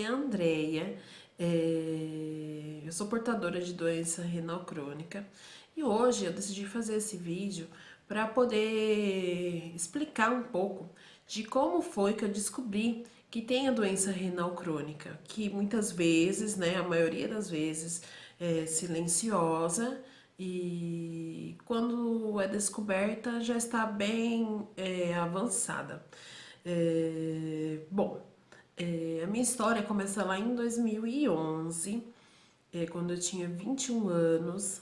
é a Andreia, eu sou portadora de doença renal crônica e hoje eu decidi fazer esse vídeo para poder explicar um pouco de como foi que eu descobri que tem a doença renal crônica, que muitas vezes, né, a maioria das vezes é silenciosa e quando é descoberta já está bem avançada. Bom, a minha história começa lá em 2011, quando eu tinha 21 anos,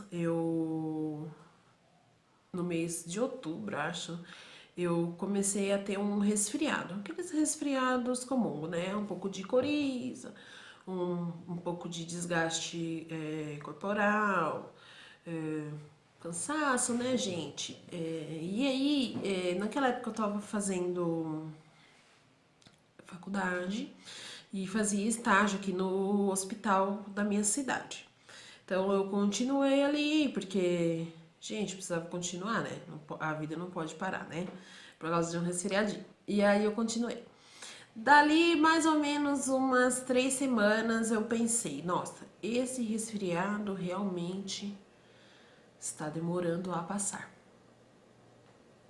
no mês de outubro, acho, eu comecei a ter um resfriado. Aqueles resfriados comuns, né? Um pouco de coriza, um pouco de desgaste corporal, é, cansaço, né, gente? E aí, naquela época eu tava fazendo faculdade e fazia estágio aqui no hospital da minha cidade. Então eu continuei ali, porque, gente, precisava continuar, né? A vida não pode parar, né? Por causa de um resfriadinho. E aí eu continuei. Dali mais ou menos umas 3 semanas eu pensei, nossa, esse resfriado realmente está demorando a passar.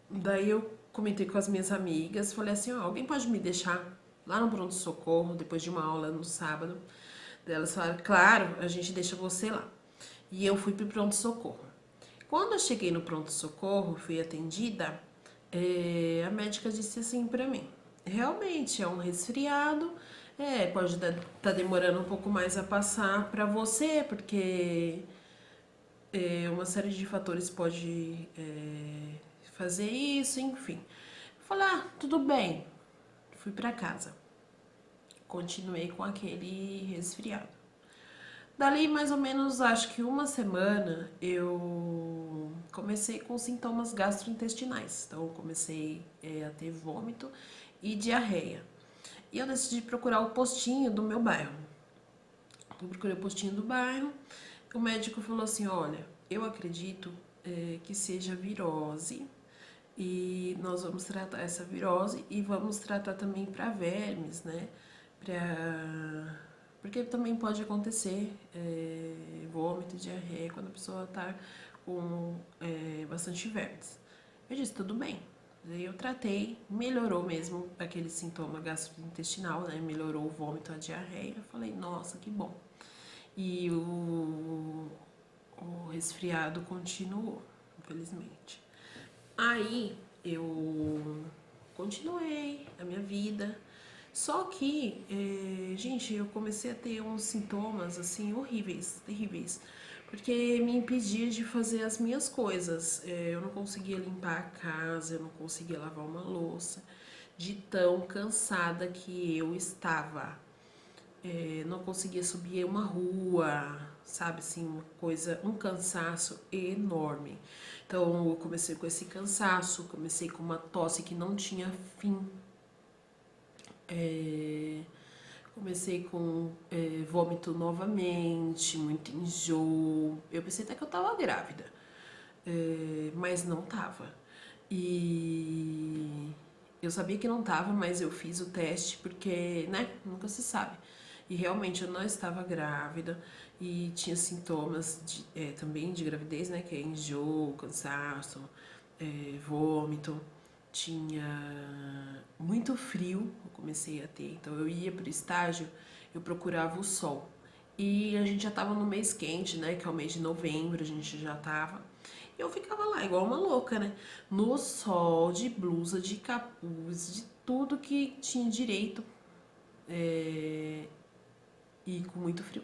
Daí eu comentei com as minhas amigas, falei assim, ó, alguém pode me deixar lá no pronto-socorro, depois de uma aula no sábado? Daí elas falaram, claro, a gente deixa você lá. E eu fui pro pronto-socorro. Quando eu cheguei no pronto-socorro, fui atendida, a médica disse assim pra mim, realmente é um resfriado, pode tá demorando um pouco mais a passar pra você, porque uma série de fatores pode fazer isso, enfim. Falei, tudo bem. Fui pra casa. Continuei com aquele resfriado. Dali mais ou menos, acho que uma semana, eu comecei com sintomas gastrointestinais. Então, eu comecei a ter vômito e diarreia. E eu decidi procurar o postinho do meu bairro. Eu procurei o postinho do bairro. O médico falou assim, olha, eu acredito que seja virose e nós vamos tratar essa virose e vamos tratar também para vermes, né? Porque também pode acontecer vômito e diarreia quando a pessoa tá com bastante vermes. Eu disse, tudo bem. Daí eu tratei, melhorou mesmo aquele sintoma gastrointestinal, né? Melhorou o vômito, a diarreia. Eu falei, nossa, que bom. E o resfriado continuou, infelizmente. Aí eu continuei a minha vida. Só que, gente, eu comecei a ter uns sintomas assim horríveis, terríveis, porque me impedia de fazer as minhas coisas. Eu não conseguia limpar a casa, eu não conseguia lavar uma louça, de tão cansada que eu estava. Não conseguia subir uma rua, sabe assim, uma coisa, um cansaço enorme. Então eu comecei com esse cansaço, comecei com uma tosse que não tinha fim. É, Comecei com vômito novamente, muito enjoo. Eu pensei até que eu tava grávida, mas não tava. E eu sabia que não tava, mas eu fiz o teste porque, né, nunca se sabe. E realmente eu não estava grávida e tinha sintomas também de gravidez, né, que é enjoo, cansaço, vômito. Tinha muito frio, eu comecei a ter, então eu ia pro estágio, eu procurava o sol. E a gente já tava no mês quente, né, que é o mês de novembro, a gente já tava. E eu ficava lá, igual uma louca, né, no sol, de blusa, de capuz, de tudo que tinha direito, e com muito frio.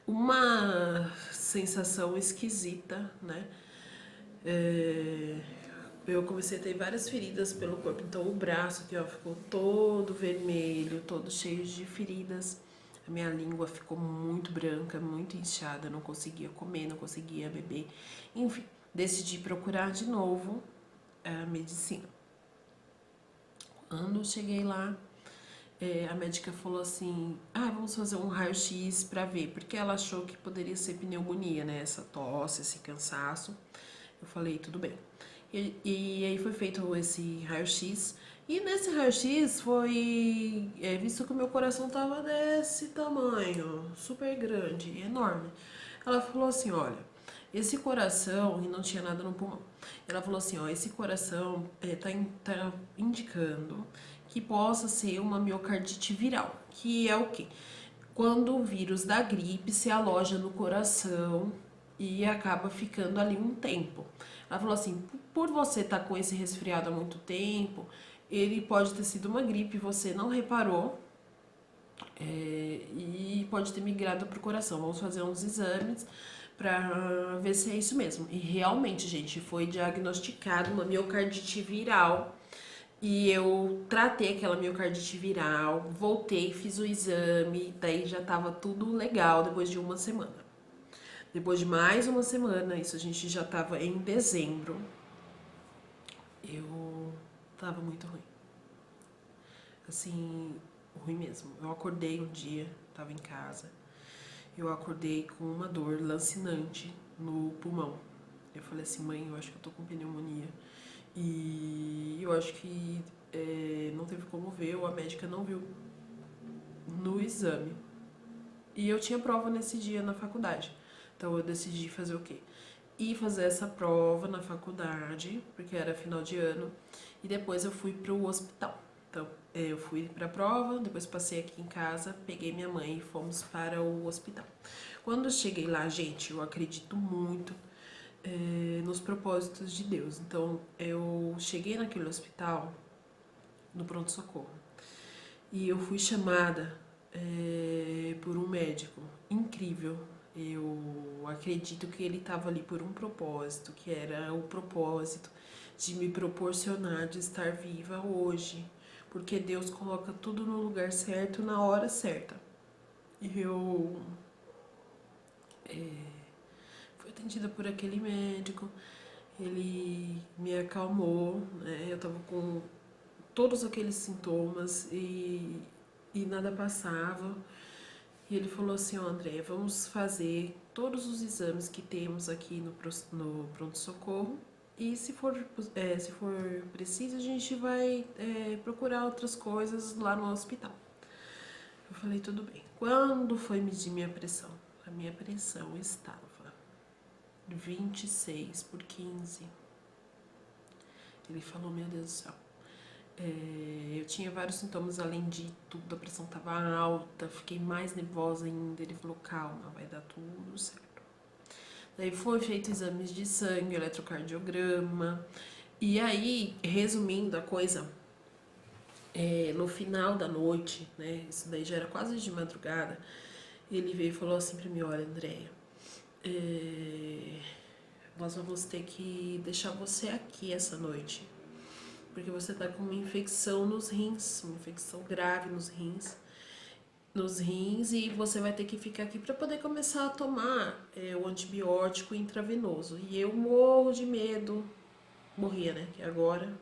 Uma sensação esquisita, né, é, eu comecei a ter várias feridas pelo corpo. Então o braço aqui, ó, ficou todo vermelho, todo cheio de feridas. A minha língua ficou muito branca, muito inchada, eu não conseguia comer, não conseguia beber. Enfim, decidi procurar de novo a medicina. Quando eu cheguei lá, a médica falou assim, vamos fazer um raio-x pra ver, porque ela achou que poderia ser pneumonia, né? Essa tosse, esse cansaço. Eu falei, tudo bem. E aí foi feito esse raio-x. E nesse raio-x foi visto que o meu coração tava desse tamanho, super grande, enorme. Ela falou assim, olha, esse coração, e não tinha nada no pulmão. Ela falou assim, ó, esse coração tá indicando que possa ser uma miocardite viral, que é o quê? Quando o vírus da gripe se aloja no coração e acaba ficando ali um tempo. Ela falou assim, por você estar com esse resfriado há muito tempo, ele pode ter sido uma gripe, você não reparou, e pode ter migrado para o coração. Vamos fazer uns exames para ver se é isso mesmo. E realmente, gente, foi diagnosticado uma miocardite viral. E eu tratei aquela miocardite viral, voltei, fiz o exame, daí já tava tudo legal depois de uma semana. Depois de mais uma semana, isso a gente já tava em dezembro, eu tava muito ruim. Assim, ruim mesmo. Eu acordei um dia, tava em casa, eu acordei com uma dor lancinante no pulmão. Eu falei assim, mãe, eu acho que eu tô com pneumonia. E eu acho que não teve como ver, ou a médica não viu no exame. E eu tinha prova nesse dia na faculdade. Então eu decidi fazer o quê? Ir fazer essa prova na faculdade, porque era final de ano, e depois eu fui pro hospital. Então, eu fui pra prova, depois passei aqui em casa, peguei minha mãe e fomos para o hospital. Quando eu cheguei lá, gente, eu acredito muito nos propósitos de Deus. Então, eu cheguei naquele hospital, no pronto-socorro, e eu fui chamada por um médico incrível. Eu acredito que ele estava ali por um propósito, que era o propósito de me proporcionar de estar viva hoje, porque Deus coloca tudo no lugar certo na hora certa. E eu fui atendida por aquele médico, ele me acalmou, né? Eu tava com todos aqueles sintomas e nada passava. E ele falou assim, ó, Andréia, vamos fazer todos os exames que temos aqui no pronto-socorro e se for preciso a gente vai procurar outras coisas lá no hospital. Eu falei, tudo bem. Quando foi medir minha pressão? A minha pressão estava 26/15. Ele falou, meu Deus do céu. Eu tinha vários sintomas além de tudo, a pressão estava alta, fiquei mais nervosa ainda. Ele falou, calma, vai dar tudo certo. Daí foi feito exames de sangue, eletrocardiograma. E aí, resumindo a coisa, no final da noite, né, isso daí já era quase de madrugada, ele veio e falou assim pra mim, olha, Andréia, nós vamos ter que deixar você aqui essa noite, porque você tá com uma infecção nos rins, uma infecção grave nos rins, e você vai ter que ficar aqui para poder começar a tomar o antibiótico intravenoso. E eu morro de medo, morria, né? Que agora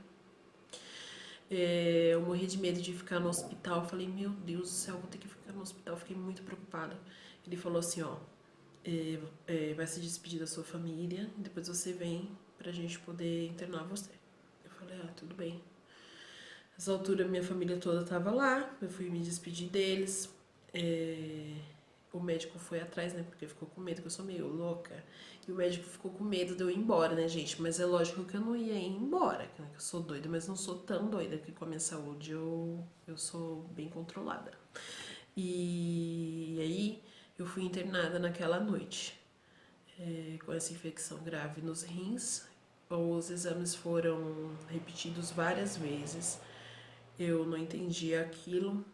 eu morri de medo de ficar no hospital. Eu falei, meu Deus do céu, vou ter que ficar no hospital. Fiquei muito preocupada. Ele falou assim, ó, vai se despedir da sua família, e depois você vem pra gente poder internar você. Eu falei, ah, tudo bem. Nessa altura, minha família toda tava lá, eu fui me despedir deles. O médico foi atrás, né, porque ficou com medo, que eu sou meio louca. E o médico ficou com medo de eu ir embora, né, gente? Mas é lógico que eu não ia ir embora, que eu sou doida, mas não sou tão doida, que com a minha saúde eu sou bem controlada. E aí eu fui internada naquela noite, com essa infecção grave nos rins. Os exames foram repetidos várias vezes. Eu não entendi aquilo,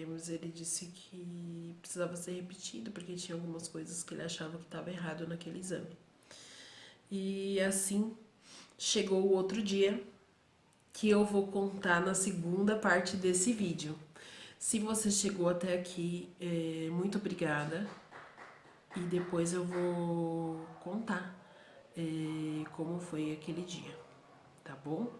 mas ele disse que precisava ser repetido porque tinha algumas coisas que ele achava que estava errado naquele exame. E assim chegou o outro dia, que eu vou contar na segunda parte desse vídeo. Se você chegou até aqui, muito obrigada. E depois eu vou contar como foi aquele dia, tá bom?